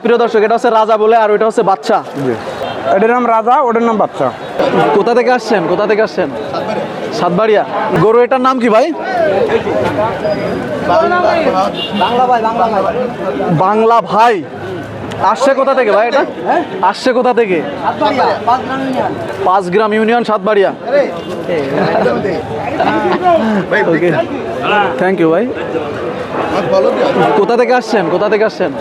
প্রিয় দর্শক, এটা হচ্ছে রাজা বলে, আর ওইটা হচ্ছে বাচ্চা। এটার নাম রাজা, ওটার নাম বাচ্চা। কোথা থেকে আসছেন? কোথা থেকে আসছেন? সাতবাড়িয়া। গরু এটার নাম কি ভাই? বাংলা ভাই। আসছে কোথা থেকে ভাই এটা? আসছে কোথা থেকে? 5 গ্রাম union, Satbaria. Okay, thank you ভাই। কোথা থেকে আসছেন? কোথা থেকে আসছেন?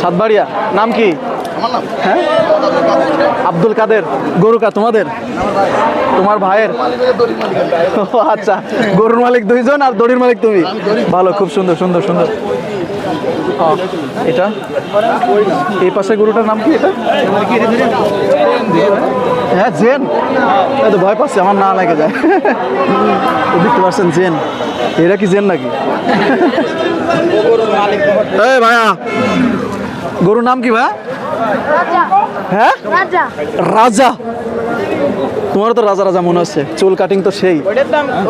সাতবাড়িয়া। নাম কি? হ্যাঁ, আব্দুল কাদের। গরু কা তোমাদের? তোমার ভাইয়ের? ও আচ্ছা, গরুর মালিক দুইজন আর দড়ির মালিক তুমি। ভালো, খুব সুন্দর সুন্দর সুন্দর। এটা এই পাশে গরুটার নাম কি? এটা হ্যাঁ জেন। এই তো ভয় পাচ্ছে, আমার না লেগে যায়। দেখতে পাচ্ছেন জেন। এরা কি জেন নাকি? এই ভাইয়া, গরুর নাম কি ভাই? হ্যাঁ, রাজা। তোমার তো রাজা রাজা মনে হচ্ছে, চুল কাটিং তো সেই।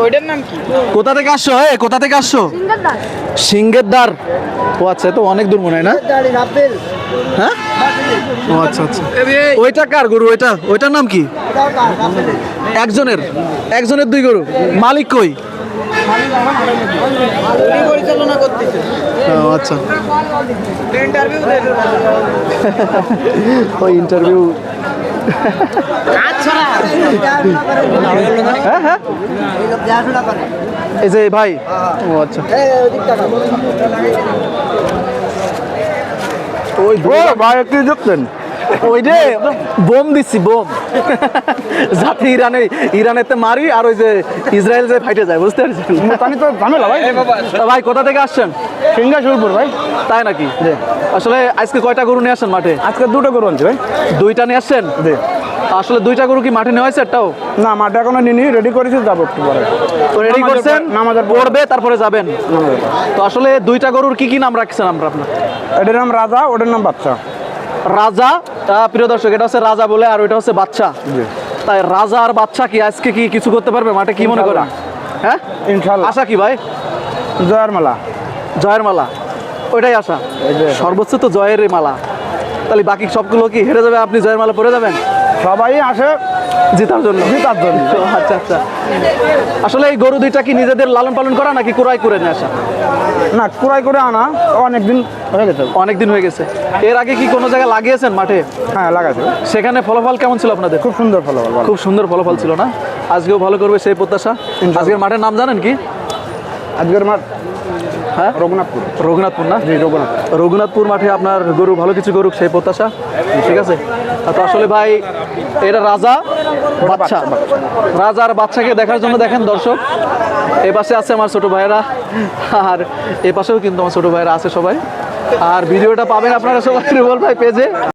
ওইটার নাম কি? কোথা থেকে আসছো? কোথা থেকে আসছো? সিংহের দ্বার। ও আচ্ছা, তো অনেক দূর মনে হয় না? হ্যাঁ, ও আচ্ছা আচ্ছা। ওইটা কার গরু? ওইটার নাম কি? একজনের দুই গরু, মালিক কই? পরিচালনা করতেছে। ও আচ্ছা, ওই ইন্টারভিউ। হ্যাঁ হ্যাঁ, এই যে ভাই। ও আচ্ছা, ওই ভাই কি দেখছেন? ওই যে বোম দিচ্ছি, বোম। যাতে ইরানেতে মারি, আর ওই যে ইসরায়েল যে ফাইটে যায়, বুঝতে পারছেন? আমি তো ঝামেলা ভাই। তা ভাই কোথা থেকে আসছেন? সিংহাসুরপুর ভাই। তাই নাকি? আসলে আজকে কয়টা গরু নিয়ে আসছেন মাঠে? আজকে দুটো গরু আনছি ভাই। দুইটা নিয়ে আসছেন? আসলে দুইটা গরু কি মাঠে নেওয়া হয়েছে? একটাও না, মাঠে এখনো নিনি, রেডি করেছি, যাবো একটু পরে। রেডি করছেন? নামাজের পড়বে তারপরে যাবেন। তো আসলে দুইটা গরুর কি কি নাম রাখছেন আমরা আপনার? এটার নাম রাজা, ওটার নাম বাচ্চা। রাজা। প্রিয় দর্শক, এটা হচ্ছে রাজা বলে, আর ওইটা হচ্ছে বাচ্চা। তাই রাজা আর বাচ্চা কি আজকে কি কিছু করতে পারবে মাঠে? কি মনে করেন? হ্যাঁ ইনশাআল্লাহ। আশা কি ভাই? জয়ের মালা। জয়ের মালা, ওইটাই আশা। সর্বোচ্চ তো জয়ের মালা। তাহলে বাকি সবগুলো কি হেরে যাবে? আপনি জয়ের মালা পরে যাবেন? সবাই আসে জেতার জন্য। আচ্ছা আচ্ছা। আসলে এই গরু দুইটা কি নিজেদের লালন পালন করা নাকি ক্রয় করে নিয়ে আসা? না, ক্রয় করে আনা, অনেকদিন হয়ে গেছে। অনেকদিন হয়ে গেছে। এর আগে কি কোনো জায়গায় লাগিয়েছেন মাঠে? হ্যাঁ, লাগাইছে। সেখানে ফলাফল কেমন ছিল আপনাদের? খুব সুন্দর ফলাফল। খুব সুন্দর ফলাফল ছিল না? আজকেও ভালো করবে সেই প্রত্যাশা। আজকের মাঠের নাম জানেন কি? আজকের মাঠ? হ্যাঁ, রঘুনাথপুর। রঘুনাথপুর না? জি, রঘুনাথ। রঘুনাথপুর মাঠে আপনার গরু ভালো কিছু করুক সেই প্রত্যাশা। ঠিক আছে। তো আসলে ভাই, এটা রাজা বাচ্চা। রাজা আর বাচ্চাকে দেখার জন্য দেখেন দর্শক, এ পাশে আছে আমার ছোট ভাইয়েরা, আর এ পাশেও কিন্তু আমার ছোট ভাইয়েরা আছে সবাই। আর ভিডিওটা পাবেন আপনারা সবাই রিভল ভাই পেজে।